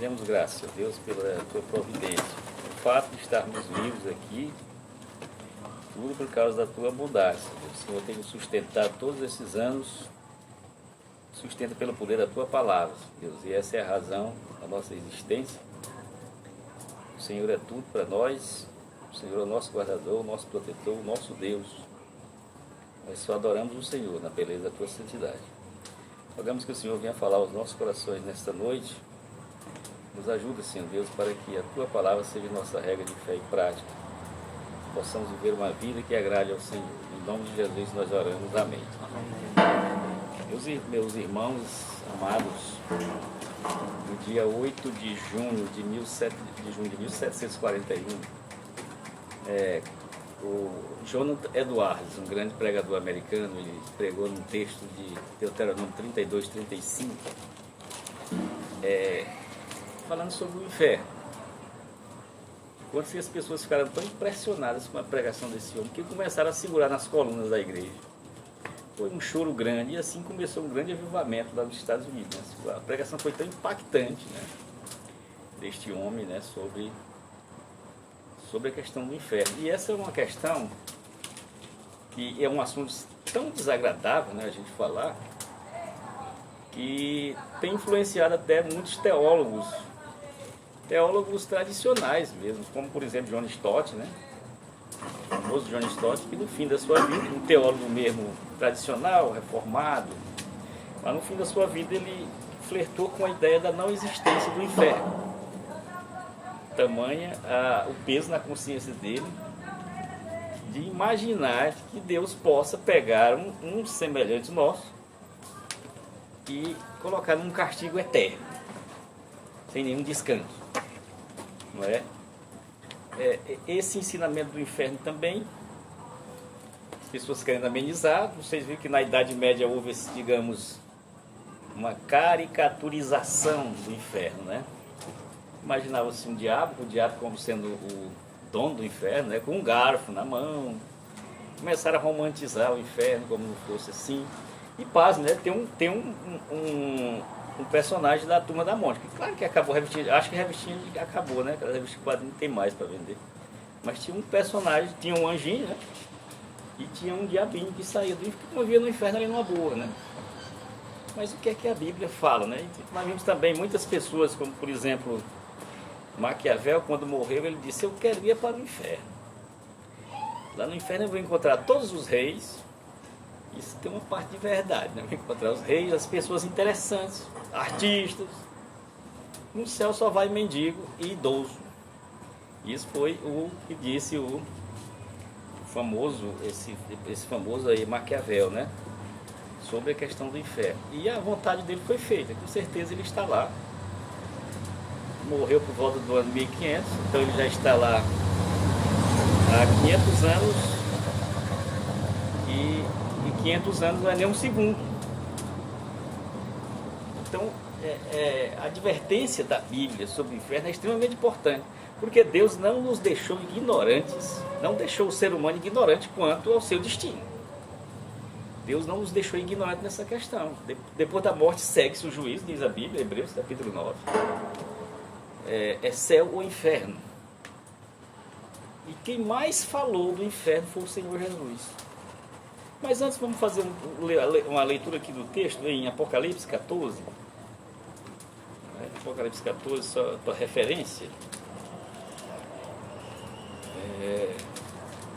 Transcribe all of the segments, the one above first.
rendemos graças a Deus pela tua providência. O fato de estarmos vivos aqui, tudo por causa da tua bondade. O Senhor tem nos sustentado todos esses anos, sustenta pelo poder da tua palavra, Deus. E essa é a razão da nossa existência. O Senhor é tudo para nós. O Senhor é o nosso guardador, o nosso protetor, o nosso Deus. Nós só adoramos o Senhor na beleza da tua santidade. Rogamos que o Senhor venha falar aos nossos corações nesta noite. Nos ajuda, Senhor Deus, para que a tua palavra seja nossa regra de fé e prática. Possamos viver uma vida que agrade ao Senhor. Em nome de Jesus nós oramos. Amém. Meus irmãos amados, no dia 8 de junho de 1741, o Jonathan Edwards, um grande pregador americano, ele pregou num texto de Deuteronômio 32, 35, falando sobre o inferno. Quando as pessoas ficaram tão impressionadas com a pregação desse homem, que começaram a segurar nas colunas da igreja. Foi um choro grande, e assim começou um grande avivamento lá nos Estados Unidos. Né? A pregação foi tão impactante, né, deste homem, né, sobre a questão do inferno. E essa é uma questão que é um assunto tão desagradável, né, a gente falar, que tem influenciado até muitos teólogos tradicionais mesmo, como por exemplo John Stott, né? O famoso John Stott, que no fim da sua vida, um teólogo mesmo tradicional, reformado, mas no fim da sua vida ele flertou com a ideia da não existência do inferno. Tamanha o peso na consciência dele de imaginar que Deus possa pegar um semelhante nosso e colocar num castigo eterno, sem nenhum descanso, não é? Esse ensinamento do inferno também, as pessoas querendo amenizar. Vocês viram que na Idade Média houve, digamos, uma caricaturização do inferno, né? Imaginava-se o diabo como sendo o dono do inferno, né? Com um garfo na mão. Começaram a romantizar o inferno como não fosse assim. E paz, né? Tem um personagem da Turma da Mônica, que claro que acabou revestindo, acho que revestindo acabou, né? Aquela revista quadrinho não tem mais para vender. Mas tinha um personagem, tinha um anjinho, né? E tinha um diabinho que saía do inferno, que movia no inferno ali numa boa, né? Mas o que é que a Bíblia fala, né? E nós vimos também muitas pessoas, como por exemplo Maquiavel, quando morreu, ele disse: eu quero ir para o inferno. Lá no inferno eu vou encontrar todos os reis. Isso tem uma parte de verdade, né? Eu vou encontrar os reis, as pessoas interessantes, artistas. No céu só vai mendigo e idoso. Isso foi o que disse o famoso, esse famoso aí Maquiavel, né? Sobre a questão do inferno. E a vontade dele foi feita, com certeza ele está lá. Morreu por volta do ano 1500, então ele já está lá há 500 anos, e 500 anos não é nem um segundo. Então, a advertência da Bíblia sobre o inferno é extremamente importante, porque Deus não nos deixou ignorantes, não deixou o ser humano ignorante quanto ao seu destino. Deus não nos deixou ignorantes nessa questão. Depois da morte segue-se o juízo, diz a Bíblia, Hebreus capítulo 9. É céu ou inferno. E quem mais falou do inferno foi o Senhor Jesus. Mas antes vamos fazer uma leitura aqui do texto em Apocalipse 14. Apocalipse 14, só para referência.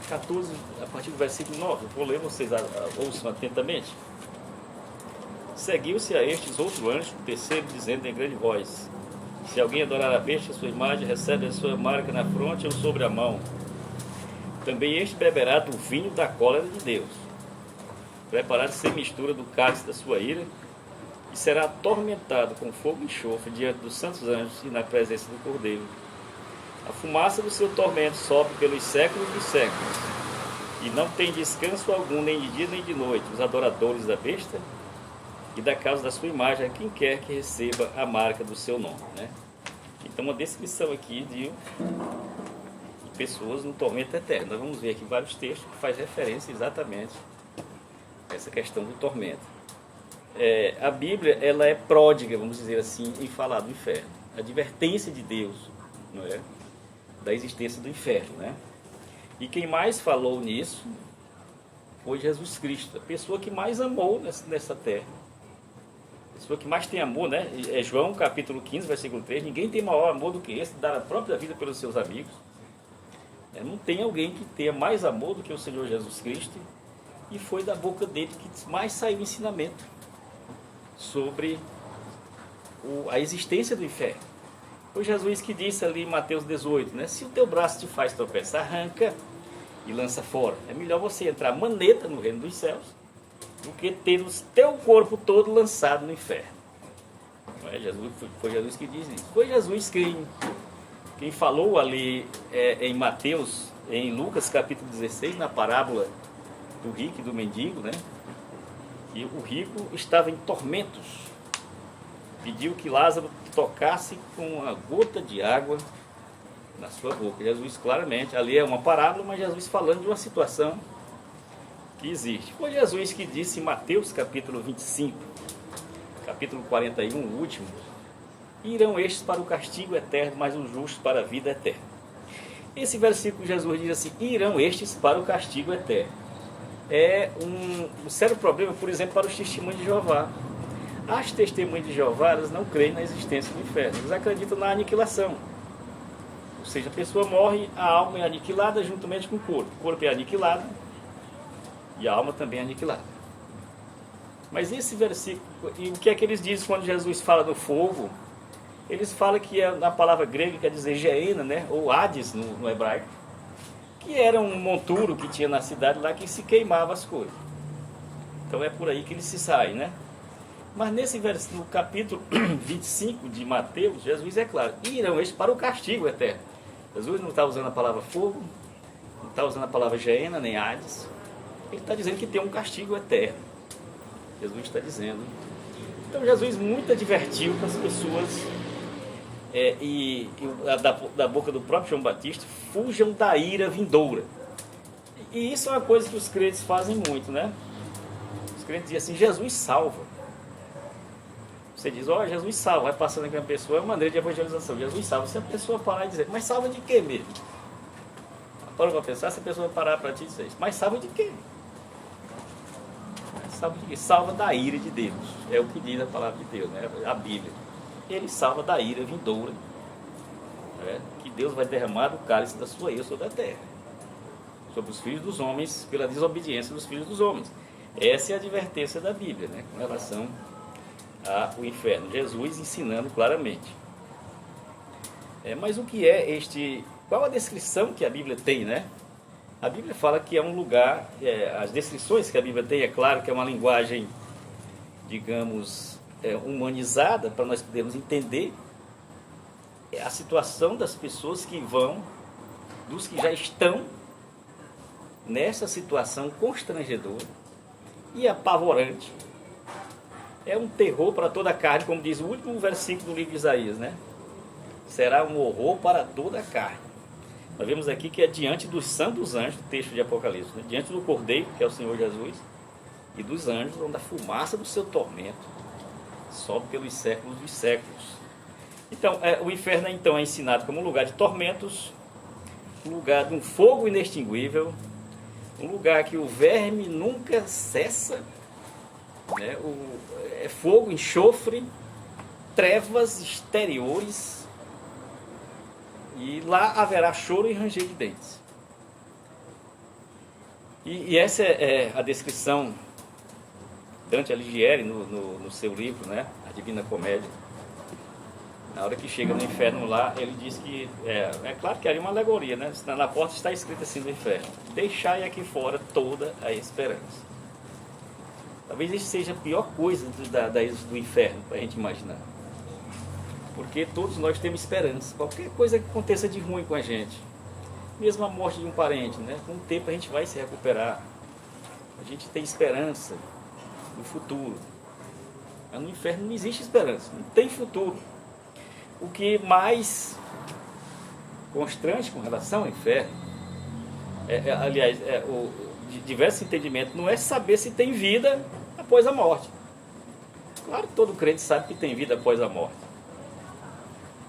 14, a partir do versículo 9, eu vou ler, vocês ouçam atentamente. Seguiu-se a estes outro anjo, o terceiro, dizendo em grande voz: se alguém adorar a besta, a sua imagem, recebe a sua marca na fronte ou sobre a mão. Também este beberá do vinho da cólera de Deus, preparado sem mistura do cálice da sua ira, e será atormentado com fogo e enxofre diante dos santos anjos e na presença do Cordeiro. A fumaça do seu tormento sobe pelos séculos dos séculos, e não tem descanso algum, nem de dia nem de noite, os adoradores da besta e da causa da sua imagem, a quem quer que receba a marca do seu nome, né? Então, uma descrição aqui de pessoas no tormento eterno. Nós vamos ver aqui vários textos que fazem referência exatamente a essa questão do tormento. A Bíblia, ela é pródiga, vamos dizer assim, em falar do inferno. advertência de Deus, não é? Da existência do inferno, né? E quem mais falou nisso foi Jesus Cristo, a pessoa que mais amou nessa terra. A pessoa que mais tem amor, né? É João capítulo 15, versículo 3. Ninguém tem maior amor do que esse, dar a própria vida pelos seus amigos. Não tem alguém que tenha mais amor do que o Senhor Jesus Cristo. E foi da boca dele que mais saiu ensinamento sobre a existência do inferno. Foi Jesus que disse ali em Mateus 18, né? Se o teu braço te faz tropeçar, arranca e lança fora. É melhor você entrar maneta no reino dos céus do que ter o teu corpo todo lançado no inferno. Não é? Foi Jesus que diz isso. Foi Jesus quem falou ali em Mateus, em Lucas capítulo 16, na parábola do rico e do mendigo, né? E o rico estava em tormentos. Pediu que Lázaro tocasse com uma gota de água na sua boca. Jesus claramente, ali é uma parábola, mas Jesus falando de uma situação que existe. Foi Jesus que disse em Mateus capítulo 25, capítulo 41, o último: irão estes para o castigo eterno, mas os justos para a vida eterna. Esse versículo Jesus diz assim: irão estes para o castigo eterno. É um sério problema, por exemplo, para os testemunhos de Jeová. As testemunhas de Jeová, elas não creem na existência do inferno, eles acreditam na aniquilação. Ou seja, a pessoa morre, a alma é aniquilada juntamente com o corpo. O corpo é aniquilado e a alma também é aniquilada. Mas esse versículo, e o que é que eles dizem quando Jesus fala do fogo? Eles falam que na palavra grega quer dizer Geena, né? Ou Hades no hebraico, que era um monturo que tinha na cidade lá que se queimava as coisas. Então é por aí que ele se sai, né? Mas no capítulo 25 de Mateus, Jesus é claro: irão estes para o castigo eterno. Jesus não está usando a palavra fogo, não está usando a palavra Geena, nem Hades. Ele está dizendo que tem um castigo eterno. Jesus está dizendo. Então Jesus muito advertiu para as pessoas, da boca do próprio João Batista: fujam da ira vindoura. E isso é uma coisa que os crentes fazem muito, né? Os crentes dizem assim: Jesus salva. Você diz: ó, Jesus salva, vai passando aqui uma pessoa, é uma maneira de evangelização. Jesus salva. Se a pessoa parar e dizer: mas salva de quê mesmo? Para para pensar, se a pessoa parar para ti e dizer: mas salva de quê? Salva de quê? Salva da ira de Deus. É o que diz a palavra de Deus, né? A Bíblia. Ele salva da ira vindoura, né? Que Deus vai derramar o cálice da sua ira sobre a terra, sobre os filhos dos homens, pela desobediência dos filhos dos homens. Essa é a advertência da Bíblia, né? Com relação ao inferno. Jesus ensinando claramente. Mas o que é qual a descrição que a Bíblia tem, né? A Bíblia fala que é um lugar, as descrições que a Bíblia tem, é claro que é uma linguagem, digamos, humanizada, para nós podermos entender a situação das pessoas que dos que já estão nessa situação constrangedora e apavorante. É um terror para toda a carne, como diz o último versículo do livro de Isaías, né? Será um horror para toda a carne. Nós vemos aqui que é diante dos santos anjos, texto de Apocalipse, né? Diante do Cordeiro, que é o Senhor Jesus, e dos anjos, onde a fumaça do seu tormento sobe pelos séculos dos séculos. Então, o inferno então é ensinado como um lugar de tormentos, um lugar de um fogo inextinguível, um lugar que o verme nunca cessa, né? É fogo, enxofre, trevas exteriores, e lá haverá choro e ranger de dentes. E essa é a descrição Dante Alighieri no seu livro, né? A Divina Comédia. Na hora que chega no inferno lá, ele diz que é claro que era uma alegoria, né? Na porta está escrito assim do inferno: deixai aqui fora toda a esperança. Talvez isso seja a pior coisa do inferno para a gente imaginar, porque todos nós temos esperança. Qualquer coisa que aconteça de ruim com a gente, mesmo a morte de um parente, né? Com o tempo a gente vai se recuperar. A gente tem esperança no futuro. Mas no inferno não existe esperança, não tem futuro. O que mais constrange com relação ao inferno, aliás, de diversos entendimentos, não é saber se tem vida após a morte. Claro que todo crente sabe que tem vida após a morte.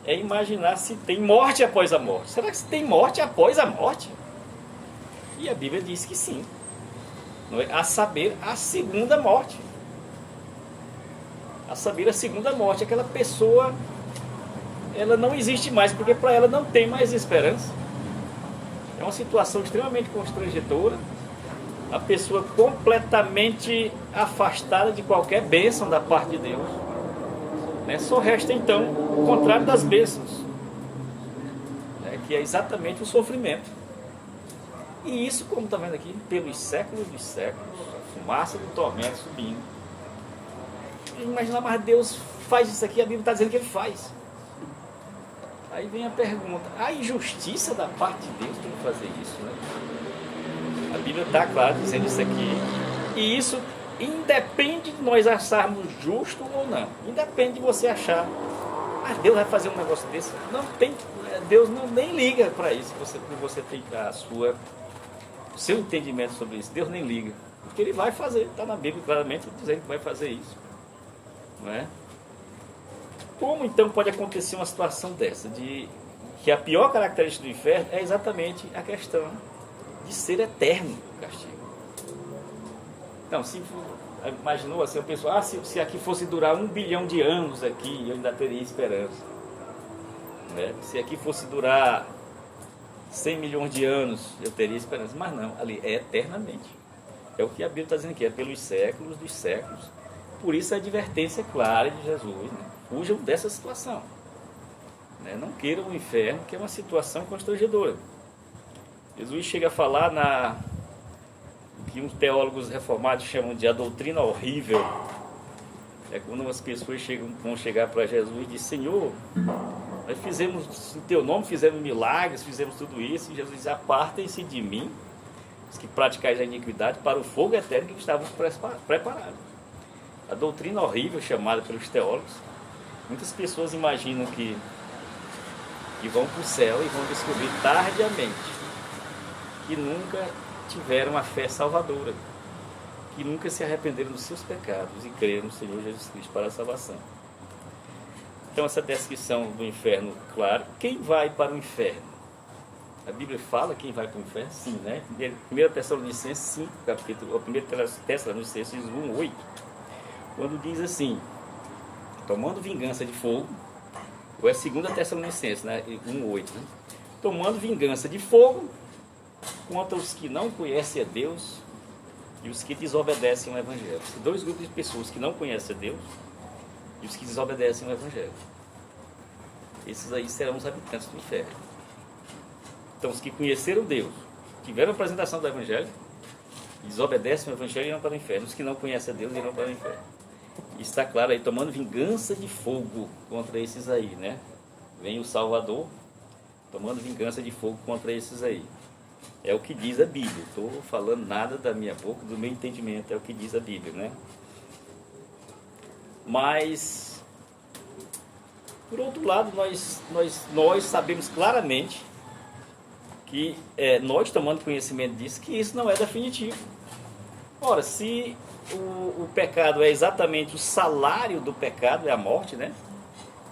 é imaginar se tem morte após a morte. Será que tem morte após a morte? E a Bíblia diz que sim. Não é? A saber, a segunda morte. A saber, a segunda morte. Aquela pessoa, ela não existe mais, porque para ela não tem mais esperança. É uma situação extremamente constrangedora. A pessoa completamente afastada de qualquer bênção da parte de Deus. Né? Só resta então o contrário das bênçãos, né? Que é exatamente o sofrimento. E isso, como está vendo aqui, pelos séculos dos séculos, a fumaça do tormento subindo. Imagina, mas Deus faz isso aqui, a Bíblia está dizendo que Ele faz. Aí vem a pergunta, a injustiça da parte de Deus tem que fazer isso, né? A Bíblia está, claro, dizendo isso aqui. E isso independe de nós acharmos justo ou não. Independe de você achar, mas Deus vai fazer um negócio desse. Não tem, Deus não nem liga para isso. Você tem o seu entendimento sobre isso. Deus nem liga. Porque Ele vai fazer. Está na Bíblia claramente dizendo que vai fazer isso. Não é? Como então pode acontecer uma situação dessa? De que a pior característica do inferno é exatamente a questão de ser eterno o castigo. Então, se imaginou assim, a pessoa, se aqui fosse durar 1 bilhão de anos aqui, eu ainda teria esperança. Né? Se aqui fosse durar 100 milhões de anos, eu teria esperança. Mas não, ali é eternamente. É o que a Bíblia está dizendo aqui, é pelos séculos dos séculos. Por isso a advertência clara de Jesus, né? Fujam dessa situação. Né? Não queiram o inferno, que é uma situação constrangedora. Jesus chega a falar que uns teólogos reformados chamam de a doutrina horrível. É quando as pessoas vão chegar para Jesus e dizem, Senhor, nós fizemos, em teu nome fizemos milagres, fizemos tudo isso, e Jesus diz, apartem-se de mim, os que praticais a iniquidade, para o fogo eterno que estávamos preparados. A doutrina horrível, chamada pelos teólogos, muitas pessoas imaginam que vão para o céu e vão descobrir tardiamente que nunca tiveram a fé salvadora, que nunca se arrependeram dos seus pecados e creram no Senhor Jesus Cristo para a salvação. Então essa descrição do inferno, claro, quem vai para o inferno? A Bíblia fala quem vai para o inferno? Sim, né? 1 Tessalonicenses 5, capítulo, 1 Tessalonicenses 1:8, quando diz assim, tomando vingança de fogo, ou é 2 Tessalonicenses, né? 1:8, né? Tomando vingança de fogo contra os que não conhecem a Deus e os que desobedecem ao Evangelho. Dois grupos de pessoas que não conhecem a Deus e os que desobedecem ao Evangelho. Esses aí serão os habitantes do inferno. Então, os que conheceram Deus, tiveram a apresentação do Evangelho, desobedecem ao Evangelho e irão para o inferno. Os que não conhecem a Deus irão para o inferno. E está claro aí, tomando vingança de fogo contra esses aí, né? Vem o Salvador tomando vingança de fogo contra esses aí. É o que diz a Bíblia. Estou falando nada da minha boca, do meu entendimento. É o que diz a Bíblia, né? Mas, por outro lado, nós sabemos claramente que nós, tomando conhecimento disso, que isso não é definitivo. Ora, se o pecado é exatamente o salário do pecado, é a morte, né?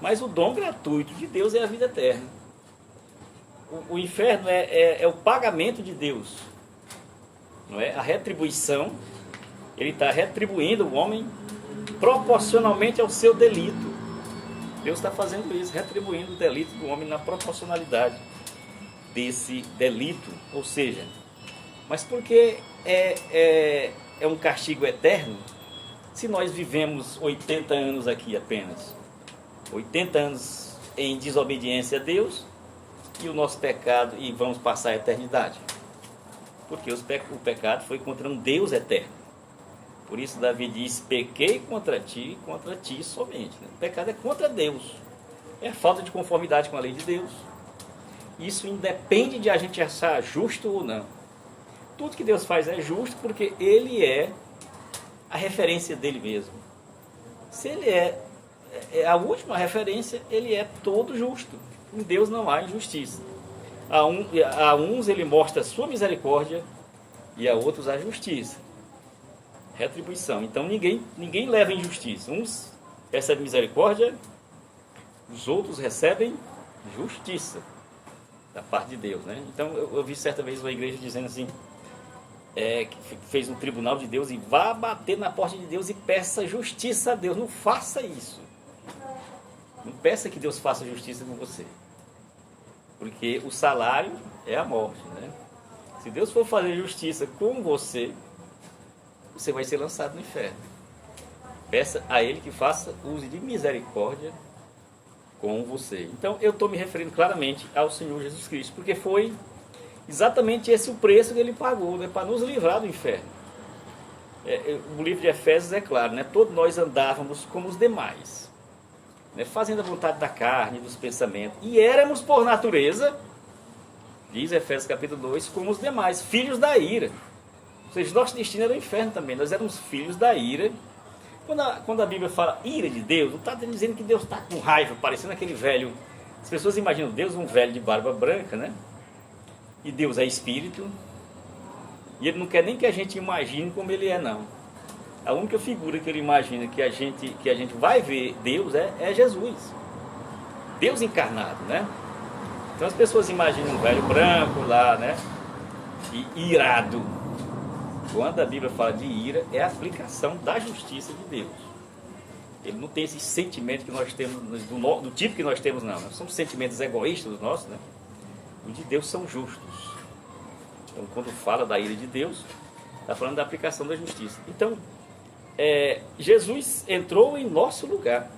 Mas o dom gratuito de Deus é a vida eterna. O inferno é o pagamento de Deus, não é? A retribuição, Ele está retribuindo o homem proporcionalmente ao seu delito. Deus está fazendo isso, retribuindo o delito do homem na proporcionalidade desse delito. Ou seja, mas por que é um castigo eterno se nós vivemos 80 anos aqui apenas? 80 anos em desobediência a Deus e o nosso pecado, e vamos passar a eternidade. Porque o pecado foi contra um Deus eterno. Por isso Davi diz, pequei contra ti e contra ti somente. O pecado é contra Deus. É falta de conformidade com a lei de Deus. Isso independe de a gente achar justo ou não. Tudo que Deus faz é justo porque Ele é a referência dele mesmo. Se Ele é a última referência, Ele é todo justo. Em Deus não há injustiça. A uns Ele mostra a sua misericórdia e a outros a justiça. Retribuição. Então ninguém leva injustiça. Uns recebem misericórdia, Os outros recebem justiça da parte de Deus, né? Então eu vi certa vez uma igreja dizendo assim, que fez um tribunal de Deus e vá bater na porta de Deus e peça justiça a Deus. Não faça isso. Não peça que Deus faça justiça com você. Porque o salário é a morte, né? Se Deus for fazer justiça com você, você vai ser lançado no inferno. Peça a Ele que faça uso de misericórdia com você. Então eu estou me referindo claramente ao Senhor Jesus Cristo, porque foi exatamente esse o preço que Ele pagou, né, para nos livrar do inferno. O livro de Efésios é claro, né? Todos nós andávamos como os demais, né, fazendo a vontade da carne, dos pensamentos, e éramos por natureza, diz Efésios capítulo 2, como os demais, filhos da ira. Ou seja, nosso destino era o inferno também, nós éramos filhos da ira. Quando a Bíblia fala ira de Deus, não está dizendo que Deus está com raiva, parecendo aquele velho. As pessoas imaginam Deus um velho de barba branca, né? E Deus é espírito, e Ele não quer nem que a gente imagine como Ele é, não. A única figura que Ele imagina que a gente vai ver Deus é Jesus, Deus encarnado, né? Então as pessoas imaginam um velho branco lá, né? E irado. Quando a Bíblia fala de ira, é a aplicação da justiça de Deus. Ele não tem esse sentimento que nós temos, do tipo que nós temos, não. Nós somos sentimentos egoístas nossos, né? Os de Deus são justos. Então, quando fala da ira de Deus, está falando da aplicação da justiça. Então, Jesus entrou em nosso lugar.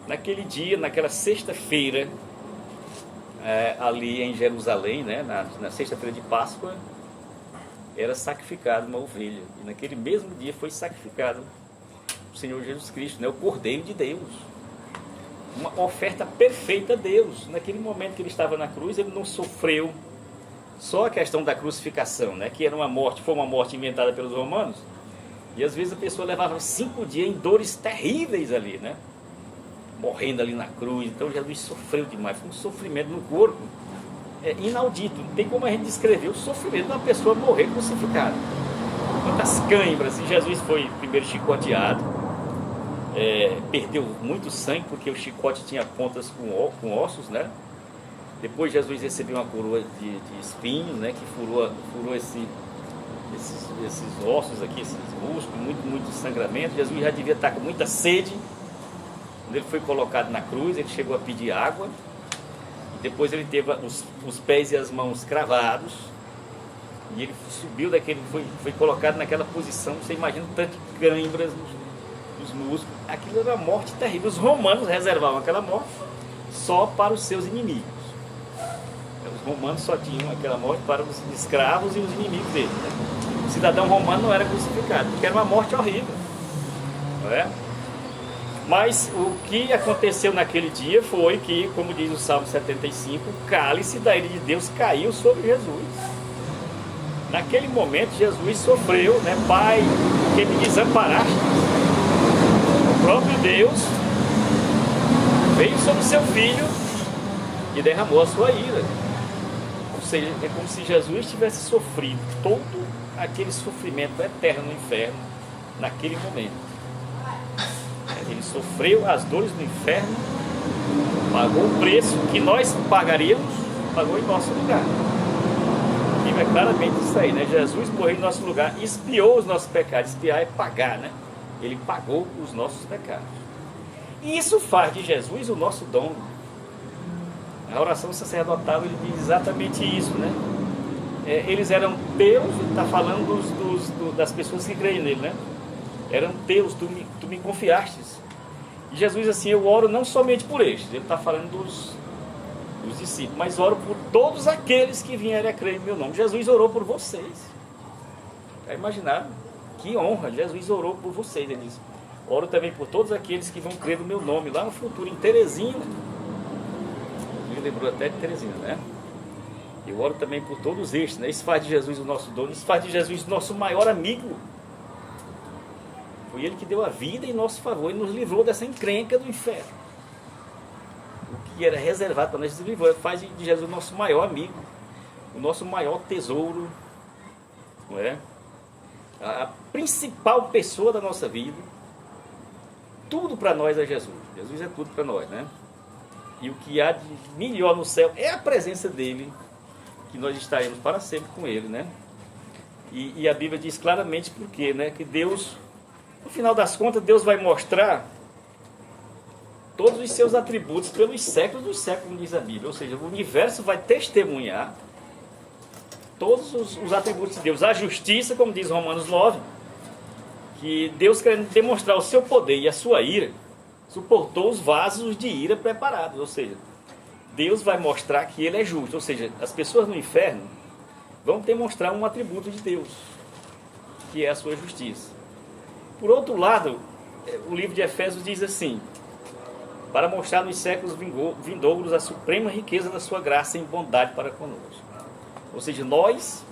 Naquele dia, naquela sexta-feira, ali em Jerusalém, né? Na sexta-feira de Páscoa, era sacrificado uma ovelha. E naquele mesmo dia foi sacrificado o Senhor Jesus Cristo, né? O Cordeiro de Deus. Uma oferta perfeita a Deus. Naquele momento que Ele estava na cruz, Ele não sofreu só a questão da crucificação, né? Que era foi uma morte inventada pelos romanos. E às vezes a pessoa levava 5 dias em dores terríveis ali, né? Morrendo ali na cruz. Então Jesus sofreu demais. Foi um sofrimento no corpo inaudito. Não tem como a gente descrever o sofrimento de uma pessoa morrer crucificada. Quantas câimbras. E Jesus foi primeiro chicoteado. Perdeu muito sangue porque o chicote tinha pontas com ossos, né? Depois Jesus recebeu uma coroa de espinhos, né? Que furou esses ossos aqui, esses músculos, muito sangramento. Jesus já devia estar com muita sede. Quando ele foi colocado na cruz, ele chegou a pedir água. E depois ele teve os pés e as mãos cravados. E ele subiu foi colocado naquela posição. Você imagina tanto de câimbras nos músculos. Aquilo era uma morte terrível. Os romanos reservavam aquela morte só para os seus inimigos. Os romanos só tinham aquela morte para os escravos e os inimigos deles, né? O cidadão romano não era crucificado, porque era uma morte horrível, não é? Mas o que aconteceu naquele dia foi que, como diz o Salmo 75, o cálice da ira de Deus caiu sobre Jesus. Naquele momento Jesus sofreu, né? Pai, que me desamparaste. O próprio Deus veio sobre o seu filho e derramou a sua ira. Ou seja, é como se Jesus tivesse sofrido todo aquele sofrimento eterno no inferno naquele momento. Ele sofreu as dores do inferno, pagou o preço que nós pagaríamos, pagou em nosso lugar. E é claramente isso aí, né? Jesus morreu em nosso lugar, expiou os nossos pecados. Expiar é pagar, né? Ele pagou os nossos pecados. E isso faz de Jesus o nosso dono. A oração sacerdotal, ele diz exatamente isso, né? Eles eram teus, está falando das pessoas que creem nele, né? Eram teus, tu me confiastes. E Jesus, assim, eu oro não somente por estes, ele está falando dos discípulos, mas oro por todos aqueles que vierem a crer em meu nome. Jesus orou por vocês. Já imaginaram? Que honra, Jesus orou por vocês. Ele diz, oro também por todos aqueles que vão crer no meu nome, lá no futuro, em Teresina. Ele lembrou até de Teresina, né? Eu oro também por todos estes, né? Isso faz de Jesus o nosso dono, isso faz de Jesus o nosso maior amigo. Foi Ele que deu a vida em nosso favor e nos livrou dessa encrenca do inferno. O que era reservado para nós, nos livrou. Faz de Jesus o nosso maior amigo, o nosso maior tesouro, não é? A principal pessoa da nossa vida. tudo para nós é Jesus. Jesus é tudo para nós, né? E o que há de melhor no céu é a presença dele, que nós estaremos para sempre com ele, né? E a Bíblia diz claramente por quê, né? Que Deus, no final das contas, Deus vai mostrar todos os seus atributos pelos séculos dos séculos, diz a Bíblia. Ou seja, o universo vai testemunhar todos os atributos de Deus. A justiça, como diz Romanos 9, que Deus, querendo demonstrar o seu poder e a sua ira, suportou os vasos de ira preparados. Ou seja, Deus vai mostrar que ele é justo. Ou seja, as pessoas no inferno vão demonstrar um atributo de Deus, que é a sua justiça. Por outro lado, o livro de Efésios diz assim: para mostrar nos séculos vindouros a suprema riqueza da sua graça em bondade para conosco. Ou seja, nós,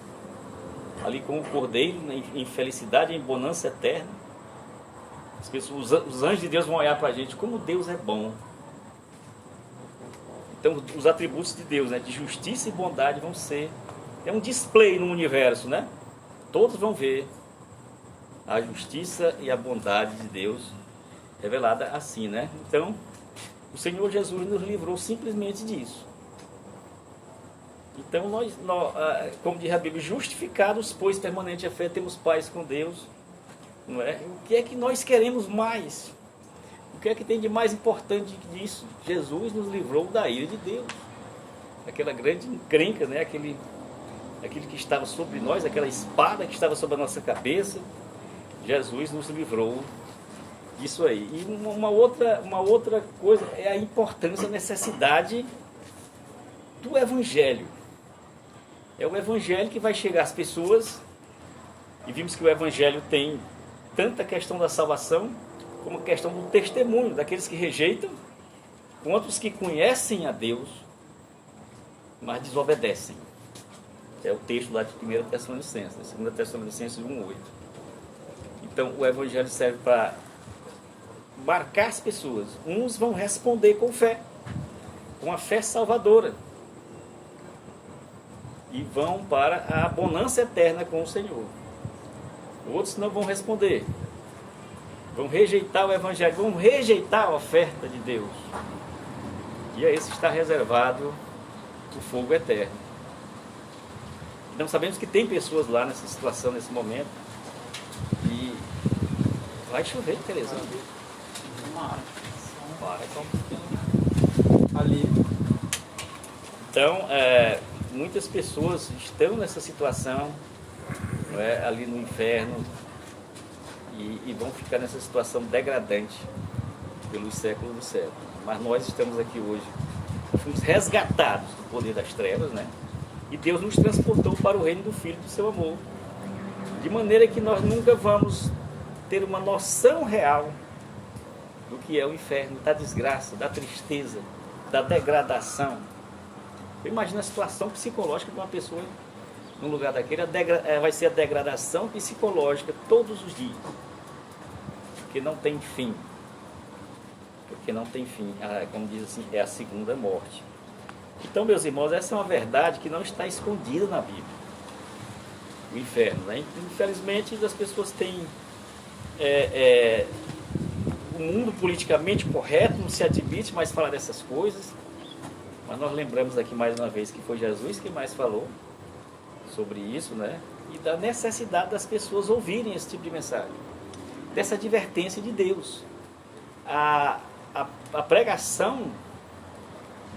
ali como o Cordeiro, em felicidade, em bonança eterna, as pessoas, os anjos de Deus vão olhar para a gente como Deus é bom. Então, os atributos de Deus, né, de justiça e bondade, vão ser... É um display no universo, né? Todos vão ver a justiça e a bondade de Deus revelada assim, né? Então, o Senhor Jesus nos livrou simplesmente disso. Então, nós como diz a Bíblia, justificados, pois permanente a fé, temos paz com Deus, não é? O que é que nós queremos mais? O que é que tem de mais importante disso? Jesus nos livrou da ira de Deus. Aquela grande encrenca, né? Aquele que estava sobre nós, aquela espada que estava sobre a nossa cabeça. Jesus nos livrou disso aí. E uma outra coisa é a importância, a necessidade do Evangelho. É o Evangelho que vai chegar às pessoas, e vimos que o Evangelho tem tanta questão da salvação, como a questão do testemunho, daqueles que rejeitam, quanto os que conhecem a Deus, mas desobedecem. É o texto lá de 1 Tessalonicenses, 2 Tessalonicenses 1:8. Então, o Evangelho serve para marcar as pessoas. Uns vão responder com fé, com a fé salvadora, e vão para a bonança eterna com o Senhor. Outros não vão responder, vão rejeitar o Evangelho, vão rejeitar a oferta de Deus. E a esse está reservado o fogo eterno. Então sabemos que tem pessoas lá nessa situação, nesse momento. E vai chover, Tereza. Ali. Então, muitas pessoas estão nessa situação, não é, ali no inferno, e vão ficar nessa situação degradante pelos séculos dos séculos. Mas nós estamos aqui hoje, fomos resgatados do poder das trevas, né? E Deus nos transportou para o reino do Filho do seu amor. De maneira que nós nunca vamos ter uma noção real do que é o inferno, da desgraça, da tristeza, da degradação. Imagina a situação psicológica de uma pessoa no lugar daquele. Vai ser a degradação psicológica todos os dias. Porque não tem fim. Porque não tem fim. Como diz assim, é a segunda morte. Então, meus irmãos, essa é uma verdade que não está escondida na Bíblia. O inferno, né? Infelizmente, as pessoas têm o mundo politicamente correto, não se admite mais falar dessas coisas. Mas nós lembramos aqui mais uma vez que foi Jesus que mais falou sobre isso, né? E da necessidade das pessoas ouvirem esse tipo de mensagem, dessa advertência de Deus. A pregação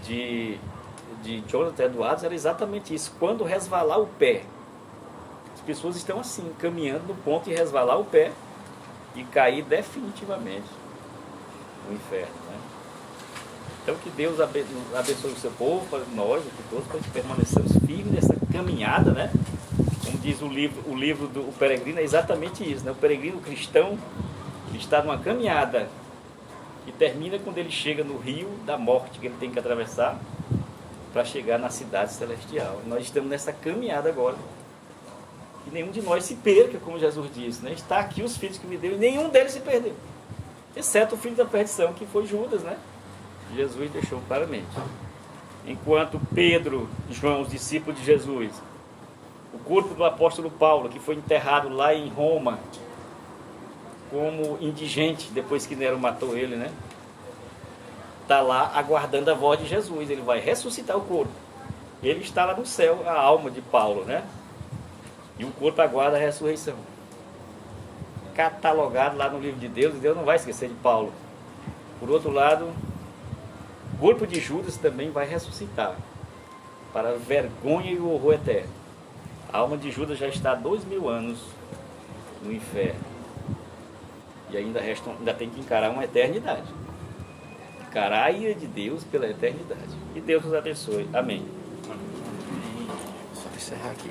de Jonathan Edwards era exatamente isso. Quando resvalar o pé, as pessoas estão assim, caminhando no ponto de resvalar o pé e cair definitivamente no inferno, né? Então que Deus abençoe o seu povo, para nós, todos, para que permaneçamos firmes nessa caminhada, né? Como diz o livro do Peregrino, é exatamente isso, né? O peregrino cristão, ele está numa caminhada que termina quando ele chega no rio da morte que ele tem que atravessar para chegar na cidade celestial. Nós estamos nessa caminhada agora. E nenhum de nós se perca, como Jesus disse, né? Está aqui os filhos que me deu e nenhum deles se perdeu. Exceto o filho da perdição, que foi Judas, né? Jesus deixou claramente. Enquanto Pedro e João, os discípulos de Jesus, o corpo do apóstolo Paulo, que foi enterrado lá em Roma, como indigente, depois que Nero matou ele, né? Está lá aguardando a voz de Jesus. Ele vai ressuscitar o corpo. Ele está lá no céu, a alma de Paulo, né? E o corpo aguarda a ressurreição. Catalogado lá no livro de Deus, e Deus não vai esquecer de Paulo. Por outro lado, o corpo de Judas também vai ressuscitar, para a vergonha e o horror eterno. A alma de Judas já está há 2000 anos no inferno. E ainda tem que encarar uma eternidade. Encarar a ira de Deus pela eternidade. E Deus nos abençoe. Amém. Só encerrar aqui.